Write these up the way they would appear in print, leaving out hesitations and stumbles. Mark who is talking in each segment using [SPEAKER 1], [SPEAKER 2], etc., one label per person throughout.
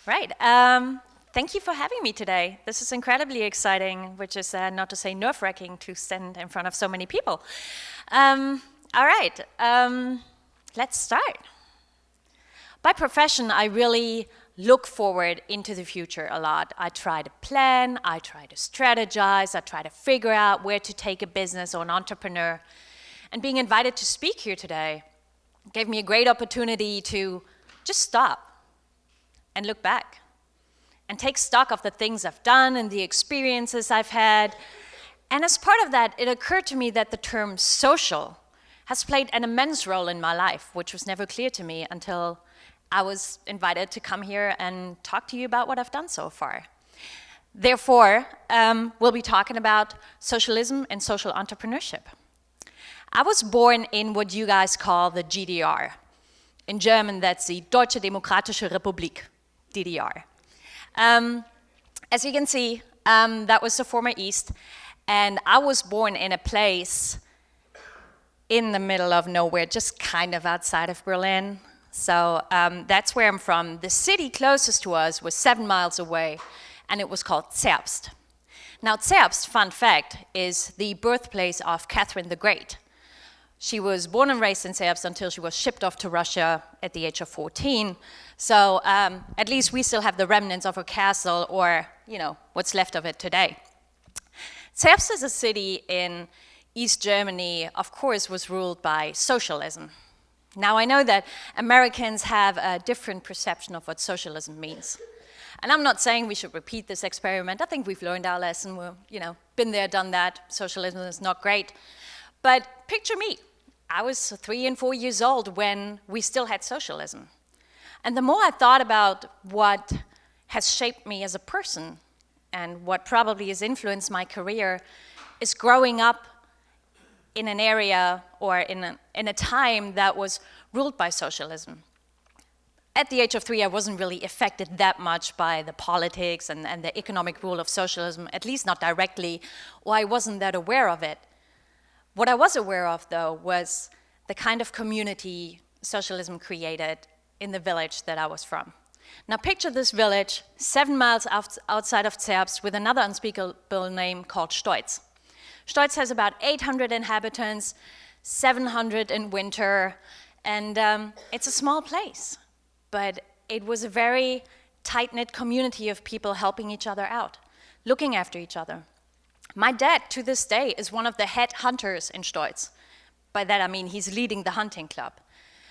[SPEAKER 1] Right. Thank you for having me today. This is incredibly exciting, which is not to say nerve-wracking to stand in front of so many people. All right. Let's start. By profession, I really look forward into the future a lot. I try to plan, I try to strategize, I try to figure out where to take a business or an entrepreneur. And being invited to speak here today gave me a great opportunity to just stop and look back and take stock of the things I've done and the experiences I've had. And as part of that, it occurred to me that the term social has played an immense role in my life, which was never clear to me until I was invited to come here and talk to you about what I've done so far. Therefore, we'll be talking about socialism and social entrepreneurship. I was born in what you guys call the GDR. In German, that's the Deutsche Demokratische Republik, DDR. As you can see, that was the former East, and I was born in a place in the middle of nowhere, just kind of outside of Berlin. So that's where I'm from. The city closest to us was 7 miles away, and it was called Zerbst. Now, Zerbst, fun fact, is the birthplace of Catherine the Great. She was born and raised in Zerbst until she was shipped off to Russia at the age of 14. So at least we still have the remnants of her castle, or what's left of it today. Zerbst is a city in East Germany, of course, was ruled by socialism. Now, I know that Americans have a different perception of what socialism means. And I'm not saying we should repeat this experiment. I think we've learned our lesson. We've, been there, done that. Socialism is not great. But picture me. I was 3 and 4 years old when we still had socialism. And the more I thought about what has shaped me as a person and what probably has influenced my career is growing up in an area or in a time that was ruled by socialism. At the age of 3, I wasn't really affected that much by the politics and the economic rule of socialism, at least not directly, or I wasn't that aware of it. What I was aware of, though, was the kind of community socialism created in the village that I was from. Now picture this village 7 miles outside of Zerbst with another unspeakable name called Stolz. Stolz has about 800 inhabitants, 700 in winter, and it's a small place. But it was a very tight-knit community of people helping each other out, looking after each other. My dad, to this day, is one of the head hunters in Stolz. By that I mean he's leading the hunting club.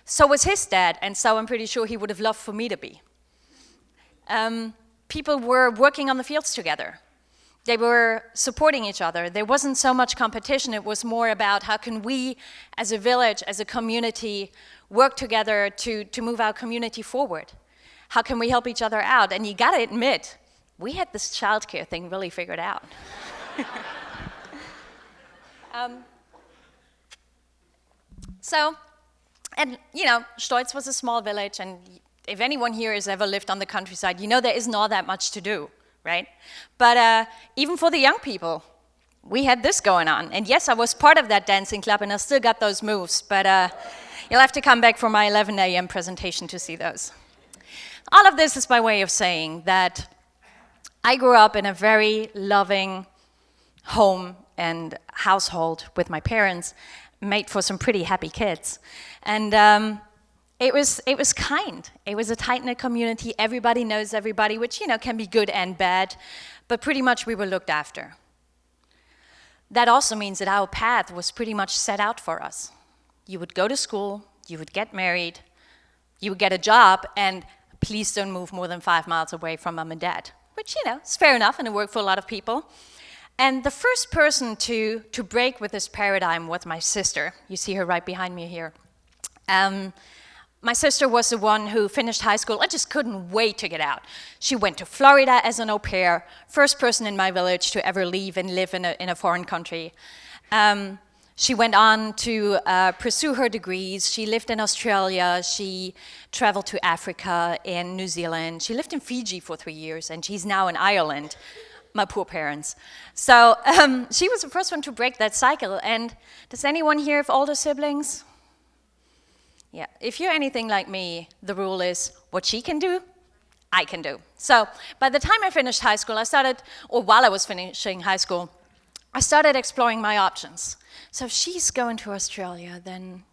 [SPEAKER 1] So was his dad, and so I'm pretty sure he would have loved for me to be. People were working on the fields together. They were supporting each other. There wasn't so much competition. It was more about how can we, as a village, as a community, work together to move our community forward? How can we help each other out? And you gotta admit, we had this childcare thing really figured out. Stolz was a small village, and if anyone here has ever lived on the countryside, there isn't all that much to do, right? But even for the young people, we had this going on. And yes, I was part of that dancing club, and I still got those moves, but you'll have to come back for my 11 a.m. presentation to see those. All of this is by way of saying that I grew up in a very loving home and household with my parents, made for some pretty happy kids. And it was kind. It was a tight-knit community. Everybody knows everybody, which can be good and bad, but pretty much we were looked after. That also means that our path was pretty much set out for us. You would go to school, you would get married, you would get a job, and please don't move more than 5 miles away from mom and dad, which is fair enough, and it worked for a lot of people. And the first person to break with this paradigm was my sister. You see her right behind me here. My sister was the one who finished high school. I just couldn't wait to get out. She went to Florida as an au pair, first person in my village to ever leave and live in a foreign country. She went on to pursue her degrees. She lived in Australia. She traveled to Africa and New Zealand. She lived in Fiji for 3 years, and she's now in Ireland. My poor parents. So she was the first one to break that cycle. And does anyone here have older siblings? Yeah, if you're anything like me, the rule is what she can do, I can do. So by the time I finished high school, while I was finishing high school, I started exploring my options. So if she's going to Australia, then,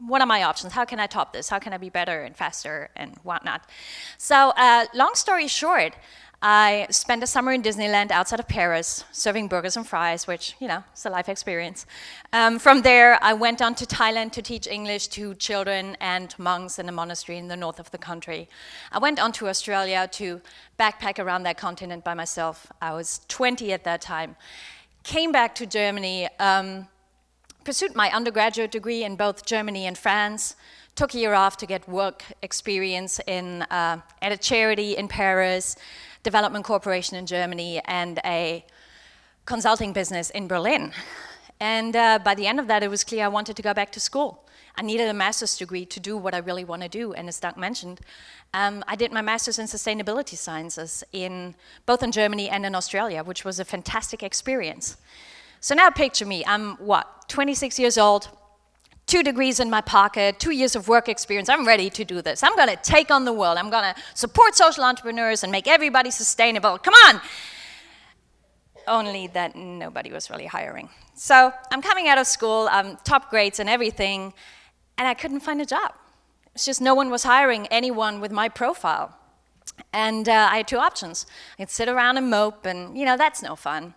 [SPEAKER 1] what are my options? How can I top this? How can I be better and faster and whatnot? So long story short, I spent a summer in Disneyland outside of Paris, serving burgers and fries, which, is a life experience. From there, I went on to Thailand to teach English to children and monks in a monastery in the north of the country. I went on to Australia to backpack around that continent by myself. I was 20 at that time. Came back to Germany, pursued my undergraduate degree in both Germany and France, took a year off to get work experience at a charity in Paris, development corporation in Germany, and a consulting business in Berlin. And by the end of that, it was clear I wanted to go back to school. I needed a master's degree to do what I really want to do, and as Doug mentioned, I did my master's in sustainability sciences both in Germany and in Australia, which was a fantastic experience. So now picture me, I'm 26 years old, 2 degrees in my pocket, 2 years of work experience. I'm ready to do this. I'm going to take on the world. I'm going to support social entrepreneurs and make everybody sustainable. Come on! Only that nobody was really hiring. So I'm coming out of school, top grades and everything, and I couldn't find a job. It's just no one was hiring anyone with my profile. And I had 2 options. I could sit around and mope, and that's no fun.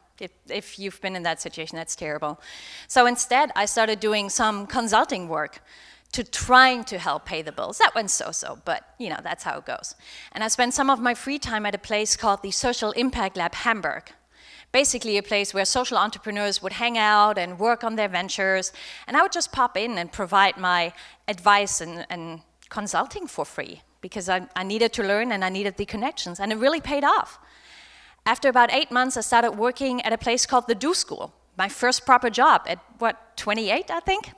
[SPEAKER 1] If you've been in that situation, that's terrible. So instead, I started doing some consulting work trying to help pay the bills. That went so-so, but that's how it goes. And I spent some of my free time at a place called the Social Impact Lab Hamburg. Basically a place where social entrepreneurs would hang out and work on their ventures, and I would just pop in and provide my advice and consulting for free, because I needed to learn and I needed the connections, and it really paid off. After about 8 months, I started working at a place called the Do School, my first proper job at, 28, I think?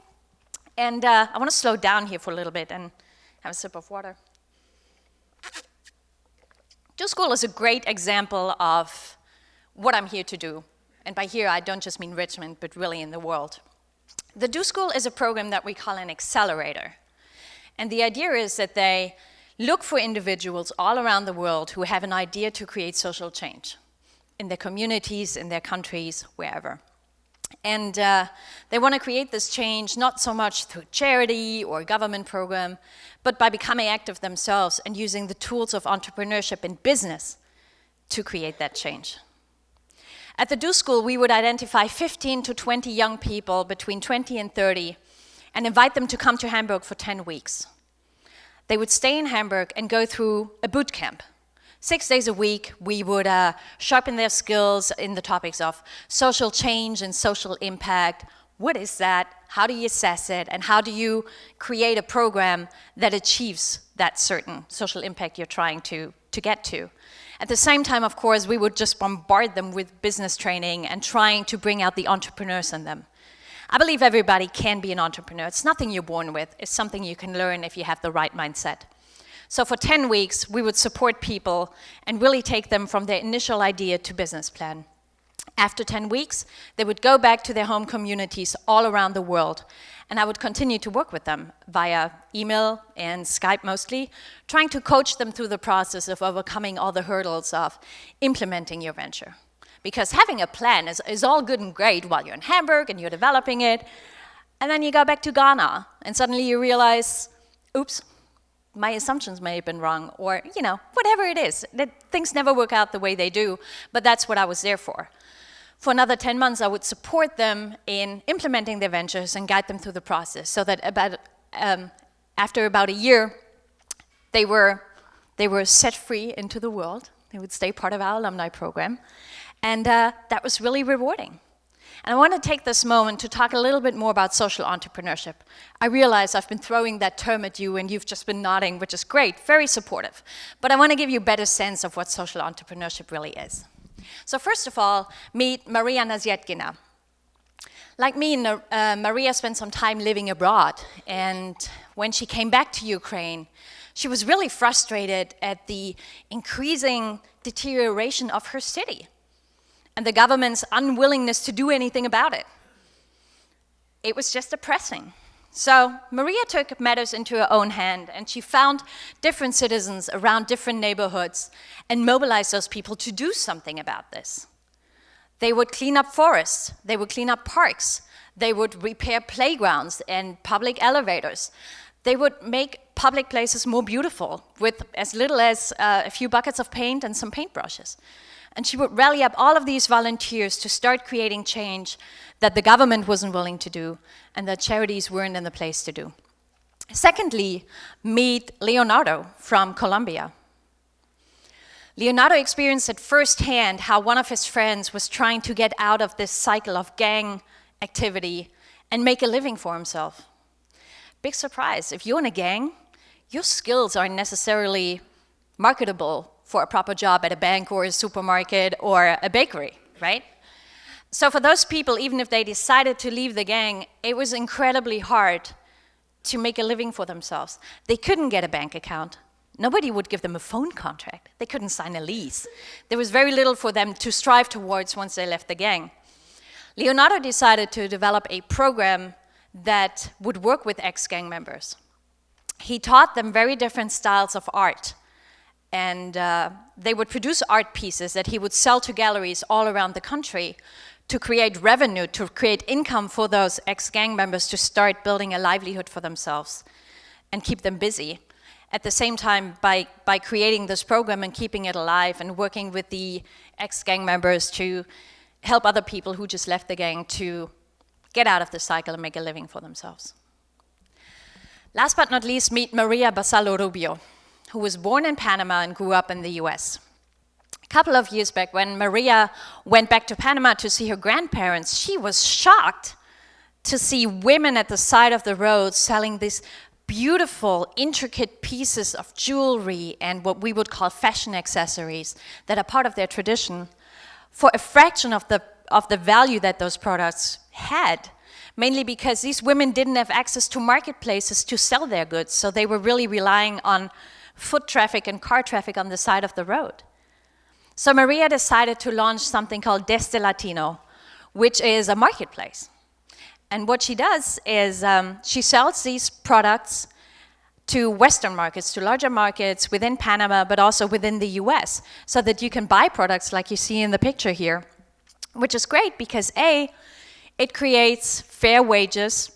[SPEAKER 1] And I want to slow down here for a little bit and have a sip of water. Do School is a great example of what I'm here to do. And by here, I don't just mean Richmond, but really in the world. The Do School is a program that we call an accelerator. And the idea is that they look for individuals all around the world who have an idea to create social change in their communities, in their countries, wherever. And they want to create this change not so much through charity or government program, but by becoming active themselves and using the tools of entrepreneurship and business to create that change. At the Do School, we would identify 15 to 20 young people between 20 and 30 and invite them to come to Hamburg for 10 weeks. They would stay in Hamburg and go through a boot camp. 6 days a week, we would sharpen their skills in the topics of social change and social impact. What is that? How do you assess it? And how do you create a program that achieves that certain social impact you're trying to get to? At the same time, of course, we would just bombard them with business training and trying to bring out the entrepreneurs in them. I believe everybody can be an entrepreneur. It's nothing you're born with. It's something you can learn if you have the right mindset. So for 10 weeks, we would support people and really take them from their initial idea to business plan. After 10 weeks, they would go back to their home communities all around the world, and I would continue to work with them via email and Skype mostly, trying to coach them through the process of overcoming all the hurdles of implementing your venture. Because having a plan is all good and great while you're in Hamburg and you're developing it, and then you go back to Ghana, and suddenly you realize, oops, my assumptions may have been wrong, or, whatever it is. Things never work out the way they do, but that's what I was there for. For another 10 months, I would support them in implementing their ventures and guide them through the process, so that after about a year, they were set free into the world. They would stay part of our alumni program, and that was really rewarding. And I want to take this moment to talk a little bit more about social entrepreneurship. I realize I've been throwing that term at you and you've just been nodding, which is great, very supportive. But I want to give you a better sense of what social entrepreneurship really is. So first of all, meet Maria Nazietkina. Like me, Maria spent some time living abroad, and when she came back to Ukraine, she was really frustrated at the increasing deterioration of her city and the government's unwillingness to do anything about it. It was just depressing. So Maria took matters into her own hand, and she found different citizens around different neighborhoods and mobilized those people to do something about this. They would clean up forests, they would clean up parks, they would repair playgrounds and public elevators. They would make public places more beautiful with as little as a few buckets of paint and some paintbrushes. And she would rally up all of these volunteers to start creating change that the government wasn't willing to do and that charities weren't in the place to do. Secondly, meet Leonardo from Colombia. Leonardo experienced at firsthand how one of his friends was trying to get out of this cycle of gang activity and make a living for himself. Big surprise, if you're in a gang, your skills aren't necessarily marketable for a proper job at a bank or a supermarket or a bakery, right? So for those people, even if they decided to leave the gang, it was incredibly hard to make a living for themselves. They couldn't get a bank account. Nobody would give them a phone contract. They couldn't sign a lease. There was very little for them to strive towards once they left the gang. Leonardo decided to develop a program that would work with ex-gang members. He taught them very different styles of art, and they would produce art pieces that he would sell to galleries all around the country to create revenue, to create income for those ex-gang members to start building a livelihood for themselves and keep them busy. At the same time, by creating this program and keeping it alive and working with the ex-gang members to help other people who just left the gang to get out of the cycle and make a living for themselves. Last but not least, meet Maria Basado Rubio, who was born in Panama and grew up in the US. A couple of years back, when Maria went back to Panama to see her grandparents, she was shocked to see women at the side of the road selling these beautiful, intricate pieces of jewelry and what we would call fashion accessories that are part of their tradition for a fraction of the value that those products had, mainly because these women didn't have access to marketplaces to sell their goods, so they were really relying on foot traffic and car traffic on the side of the road. So Maria decided to launch something called Desde Latino, which is a marketplace. And what she does is she sells these products to Western markets, to larger markets within Panama, but also within the US, so that you can buy products like you see in the picture here, which is great because A, it creates fair wages.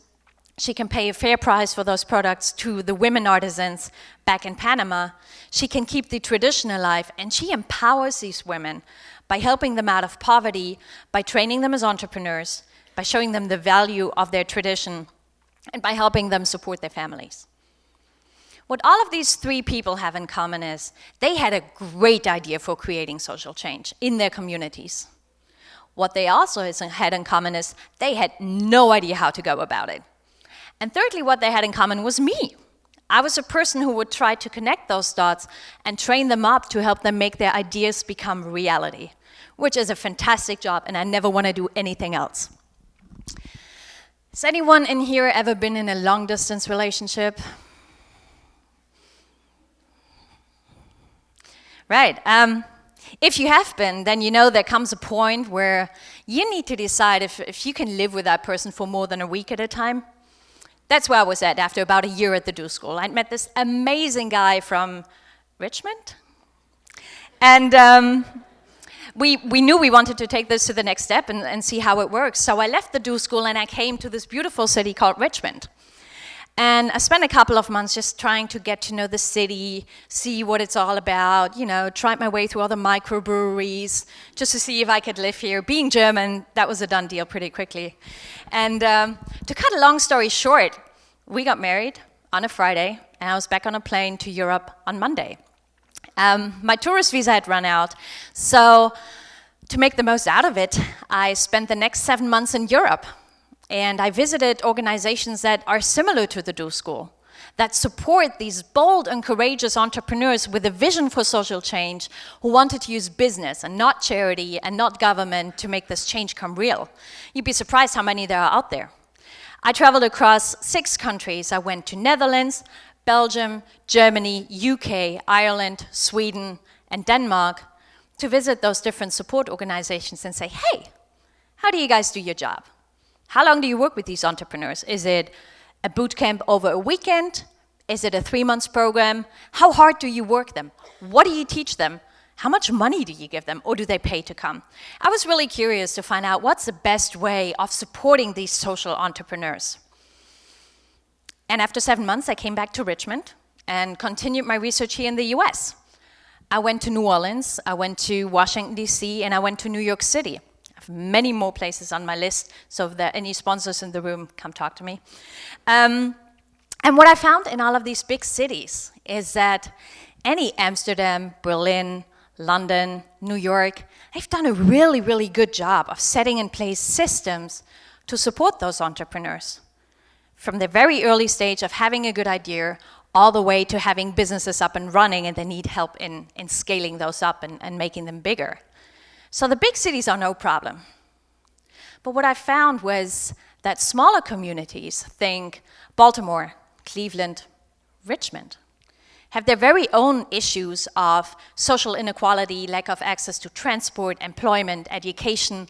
[SPEAKER 1] She can pay a fair price for those products to the women artisans back in Panama. She can keep the tradition alive, and she empowers these women by helping them out of poverty, by training them as entrepreneurs, by showing them the value of their tradition, and by helping them support their families. What all of these three people have in common is they had a great idea for creating social change in their communities. What they also had in common is they had no idea how to go about it. And thirdly, what they had in common was me. I was a person who would try to connect those dots and train them up to help them make their ideas become reality, which is a fantastic job, and I never want to do anything else. Has anyone in here ever been in a long-distance relationship? Right. If you have been, then you know there comes a point where you need to decide if you can live with that person for more than a week at a time. That's where I was at after about a year at the Do School. I'd met this amazing guy from Richmond. And we knew we wanted to take this to the next step and see how it works. So I left the Do School and I came to this beautiful city called Richmond. And I spent a couple of months just trying to get to know the city, see what it's all about, tried my way through all the microbreweries, just to see if I could live here. Being German, that was a done deal pretty quickly. And to cut a long story short, we got married on a Friday, and I was back on a plane to Europe on Monday. My tourist visa had run out, so to make the most out of it, I spent the next 7 months in Europe. And I visited organizations that are similar to the Do School, that support these bold and courageous entrepreneurs with a vision for social change who wanted to use business and not charity and not government to make this change come real. You'd be surprised how many there are out there. I traveled across 6 countries. I went to Netherlands, Belgium, Germany, UK, Ireland, Sweden, and Denmark to visit those different support organizations and say, hey, how do you guys do your job? How long do you work with these entrepreneurs? Is it a boot camp over a weekend? Is it a 3-month program? How hard do you work them? What do you teach them? How much money do you give them, or do they pay to come? I was really curious to find out what's the best way of supporting these social entrepreneurs. And after 7 months, I came back to Richmond and continued my research here in the US. I went to New Orleans, I went to Washington, D.C., and I went to New York City. I have many more places on my list, so if there are any sponsors in the room, come talk to me. And what I found in all of these big cities is that any Amsterdam, Berlin, London, New York, they've done a really, really good job of setting in place systems to support those entrepreneurs. From the very early stage of having a good idea, all the way to having businesses up and running, and they need help in scaling those up and making them bigger. So the big cities are no problem. But what I found was that smaller communities, think Baltimore, Cleveland, Richmond, have their very own issues of social inequality, lack of access to transport, employment, education.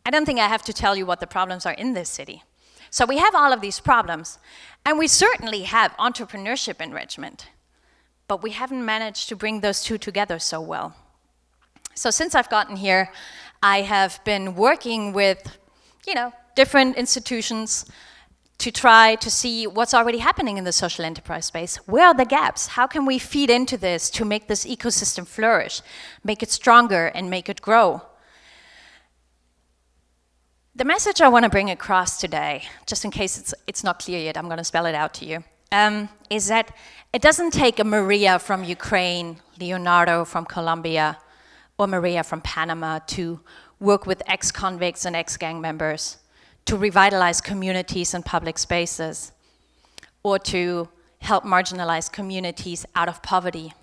[SPEAKER 1] I don't think I have to tell you what the problems are in this city. So we have all of these problems, and we certainly have entrepreneurship in Richmond, but we haven't managed to bring those two together so well. So since I've gotten here, I have been working with, different institutions to try to see what's already happening in the social enterprise space. Where are the gaps? How can we feed into this to make this ecosystem flourish, make it stronger, and make it grow? The message I want to bring across today, just in case it's not clear yet, I'm going to spell it out to you, is that it doesn't take a Maria from Ukraine, Leonardo from Colombia, or Maria from Panama to work with ex-convicts and ex-gang members, to revitalize communities and public spaces, or to help marginalized communities out of poverty.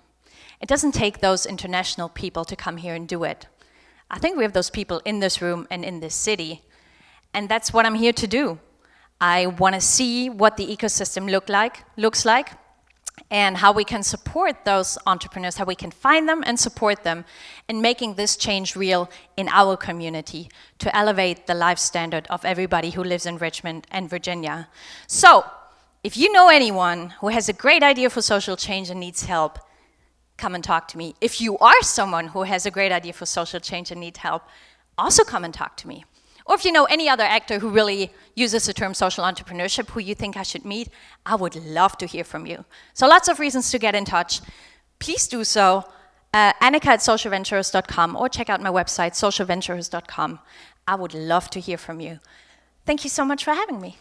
[SPEAKER 1] It doesn't take those international people to come here and do it. I think we have those people in this room and in this city, and that's what I'm here to do. I want to see what the ecosystem looks like, and how we can support those entrepreneurs, how we can find them and support them in making this change real in our community to elevate the life standard of everybody who lives in Richmond and Virginia. So, if you know anyone who has a great idea for social change and needs help, come and talk to me. If you are someone who has a great idea for social change and needs help, also come and talk to me. Or if you know any other actor who really uses the term social entrepreneurship who you think I should meet, I would love to hear from you. So lots of reasons to get in touch. Please do so. Anika at socialventures.com, or check out my website, socialventures.com. I would love to hear from you. Thank you so much for having me.